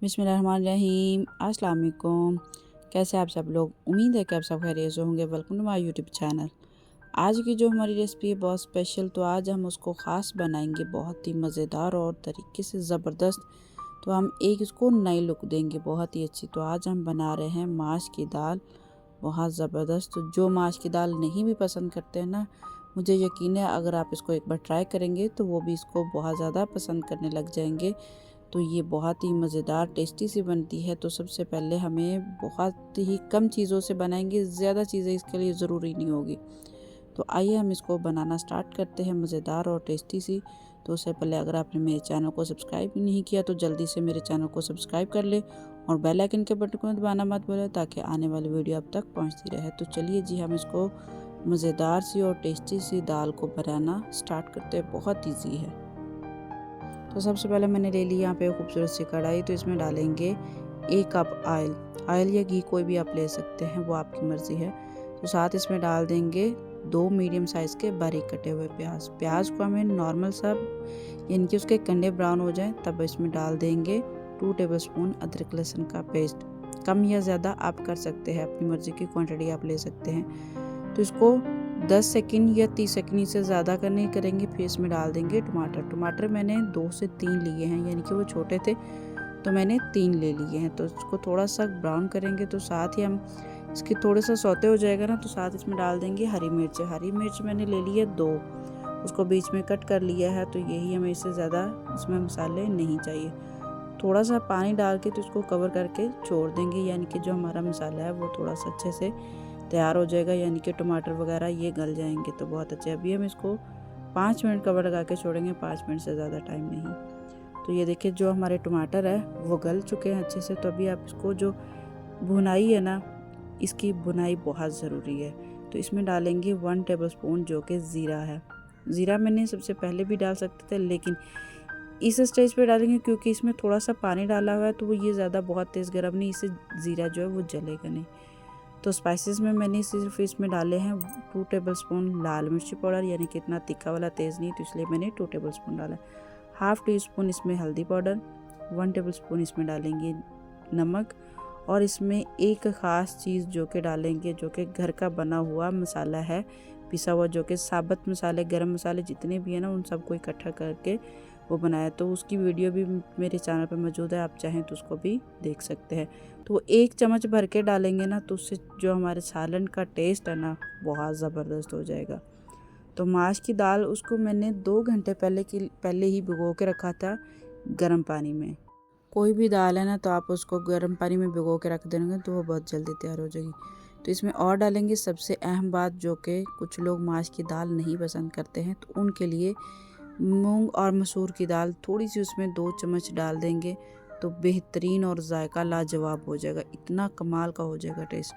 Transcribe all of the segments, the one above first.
बिस्मिल्लाहिर्रहमानिर्रहीम। अस्सलाम वालेकुम। कैसे आप सब लोग? उम्मीद है कि आप सब खैरियत से होंगे। Welcome to my YouTube channel. आज की जो हमारी रेसिपी है बहुत स्पेशल, तो आज हम उसको ख़ास बनाएंगे, बहुत ही मज़ेदार और तरीके से ज़बरदस्त। तो हम एक इसको नई लुक देंगे, बहुत ही अच्छी। तो आज हम बना रहे हैं माश की दाल, बहुत ज़बरदस्त। तो जो माश की दाल नहीं भी पसंद करते हैं ना, मुझे यकीन है अगर आप इसको एक बार ट्राई करेंगे तो वो भी इसको बहुत ज़्यादा पसंद करने लग जाएंगे। तो ये बहुत ही मज़ेदार टेस्टी सी बनती है। तो सबसे पहले हमें बहुत ही कम चीज़ों से बनाएंगे, ज़्यादा चीज़ें इसके लिए ज़रूरी नहीं होगी। तो आइए हम इसको बनाना स्टार्ट करते हैं, मज़ेदार और टेस्टी सी। तो उससे पहले अगर आपने मेरे चैनल को सब्सक्राइब नहीं किया तो जल्दी से मेरे चैनल को सब्सक्राइब कर ले और बेल आइकन के बटन को दबाना मत भूलें, ताकि आने वाली वीडियो अब तक पहुंचती रहे। तो चलिए जी, हम इसको मज़ेदार सी और टेस्टी सी दाल को बनाना स्टार्ट करते हैं। बहुत ईजी है। तो सबसे पहले मैंने ले ली यहाँ पे खूबसूरत सी कढ़ाई। तो इसमें डालेंगे 1 कप ऑयल या घी, कोई भी आप ले सकते हैं, वो आपकी मर्ज़ी है। तो साथ इसमें डाल देंगे 2 मीडियम साइज़ के बारीक कटे हुए प्याज को हमें नॉर्मल सा, यानी कि उसके कंडे ब्राउन हो जाएं, तब इसमें डाल देंगे 2 टेबलस्पून अदरक लहसुन का पेस्ट। कम या ज़्यादा आप कर सकते हैं, अपनी मर्ज़ी की क्वांटिटी आप ले सकते हैं। तो इसको 10 सेकंड या 30 सेकंड से ज़्यादा नहीं करेंगे। फिर इसमें डाल देंगे टमाटर मैंने 2 से 3 लिए हैं, यानी कि वो छोटे थे तो मैंने 3 ले लिए हैं। तो इसको थोड़ा सा ब्राउन करेंगे। तो साथ ही हम इसके थोड़ा सा सौते हो जाएगा ना, तो साथ इसमें डाल देंगे हरी मिर्च मैंने ले ली है 2, उसको बीच में कट कर लिया है। तो यही हमें, इससे ज़्यादा इसमें मसाले नहीं चाहिए। थोड़ा सा पानी डाल के तो इसको कवर करके छोड़ देंगे, यानी कि जो हमारा मसाला है वो थोड़ा सा अच्छे से तैयार हो जाएगा, यानी कि टमाटर वगैरह ये गल जाएंगे। तो बहुत अच्छे। अभी हम इसको 5 मिनट कवर लगा के छोड़ेंगे, 5 मिनट से ज़्यादा टाइम नहीं। तो ये देखिए, जो हमारे टमाटर है वो गल चुके हैं अच्छे से। तो अभी आप इसको, जो भुनाई है ना, इसकी भुनाई बहुत ज़रूरी है। तो इसमें डालेंगे 1 टेबलस्पून जो कि ज़ीरा है। ज़ीरा मैंने सबसे पहले भी डाल सकते थे, लेकिन इस स्टेज पे डालेंगे क्योंकि इसमें थोड़ा सा पानी डाला हुआ है, तो वो ये ज़्यादा बहुत तेज़ गर्म नहीं, इससे ज़ीरा जो है वो जलेगा नहीं। तो स्पाइसेस में मैंने सिर्फ इसमें डाले हैं 2 टेबलस्पून लाल मिर्ची पाउडर, यानी कि इतना तीखा वाला तेज़ नहीं, तो इसलिए मैंने 2 टेबलस्पून डाला। हाफ़ टी स्पून इसमें हल्दी पाउडर, 1 टेबलस्पून इसमें डालेंगे नमक, और इसमें एक ख़ास चीज़ जो कि डालेंगे, जो कि घर का बना हुआ मसाला है, पिसा हुआ, जो कि साबुत मसाले, गरम मसाले जितने भी हैं ना, उन सबको इकट्ठा करके वो बनाया। तो उसकी वीडियो भी मेरे चैनल पर मौजूद है, आप चाहें तो उसको भी देख सकते हैं। तो 1 चम्मच भर के डालेंगे ना, तो उससे जो हमारे सालन का टेस्ट है ना, बहुत ज़बरदस्त हो जाएगा। तो माश की दाल, उसको मैंने 2 घंटे पहले ही भिगो के रखा था गर्म पानी में। कोई भी दाल है ना, तो आप उसको गर्म पानी में भिगो के रख देंगे तो वो बहुत जल्दी तैयार हो जाएगी। तो इसमें और डालेंगे सबसे अहम बात, जो कि कुछ लोग माश की दाल नहीं पसंद करते हैं, तो उनके लिए मूंग और मसूर की दाल थोड़ी सी उसमें 2 चम्मच डाल देंगे, तो बेहतरीन और जायका लाजवाब हो जाएगा, इतना कमाल का हो जाएगा टेस्ट।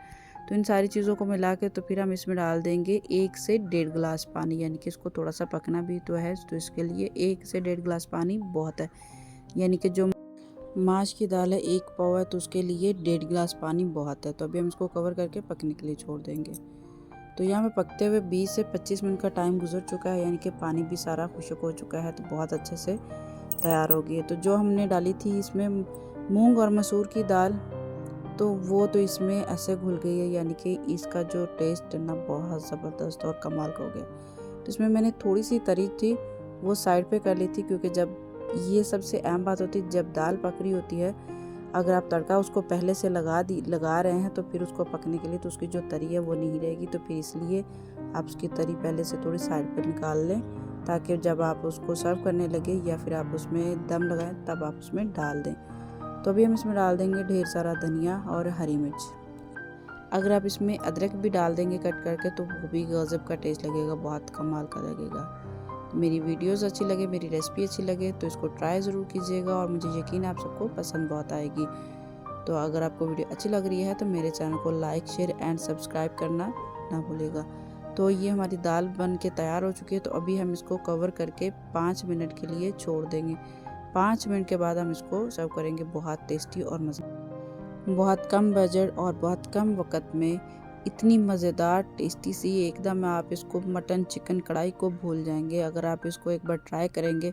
तो इन सारी चीज़ों को मिला के तो फिर हम इसमें डाल देंगे 1 से 1.5 गिलास पानी, यानी कि इसको थोड़ा सा पकना भी तो है, तो इसके लिए 1 से 1.5 गिलास पानी बहुत है। यानी कि जो माश की दाल है 1 पाव है, तो उसके लिए 1.5 गिलास पानी बहुत है। तो अभी हम इसको कवर करके पकने के लिए छोड़ देंगे। तो यहाँ पे पकते हुए 20 से 25 मिनट का टाइम गुजर चुका है, यानी कि पानी भी सारा खुश्क हो चुका है, तो बहुत अच्छे से तैयार हो गई है। तो जो हमने डाली थी इसमें मूंग और मसूर की दाल, तो वो तो इसमें ऐसे घुल गई है, यानी कि इसका जो टेस्ट है ना, बहुत ज़बरदस्त और कमाल का हो गया। तो इसमें मैंने थोड़ी सी तरी थी वो साइड पे कर ली थी, क्योंकि जब, ये सबसे अहम बात होती है, जब दाल पक रही होती है, अगर आप तड़का उसको पहले से लगा रहे हैं, तो फिर उसको पकने के लिए तो उसकी जो तरी है वो नहीं रहेगी। तो फिर इसलिए आप उसकी तरी पहले से थोड़ी साइड पर निकाल लें, ताकि जब आप उसको सर्व करने लगे या फिर आप उसमें दम लगाएं, तब आप उसमें डाल दें। तो अभी हम इसमें डाल देंगे ढेर सारा धनिया और हरी मिर्च। अगर आप इसमें अदरक भी डाल देंगे कट करके, तो वो भी गज़ब का टेस्ट लगेगा, बहुत कमाल का लगेगा। तो मेरी वीडियोस अच्छी लगे, मेरी रेसिपी अच्छी लगे, तो इसको ट्राई ज़रूर कीजिएगा, और मुझे यकीन है आप सबको पसंद बहुत आएगी। तो अगर आपको वीडियो अच्छी लग रही है तो मेरे चैनल को लाइक, शेयर एंड सब्सक्राइब करना ना भूलिएगा। तो ये हमारी दाल बन के तैयार हो चुकी है। तो अभी हम इसको कवर करके 5 मिनट के लिए छोड़ देंगे। 5 मिनट के बाद हम इसको सर्व करेंगे। बहुत टेस्टी और बहुत कम बजट और बहुत कम वक्त में इतनी मज़ेदार टेस्टी सी एकदम, आप इसको मटन चिकन कढ़ाई को भूल जाएंगे। अगर आप इसको एक बार ट्राई करेंगे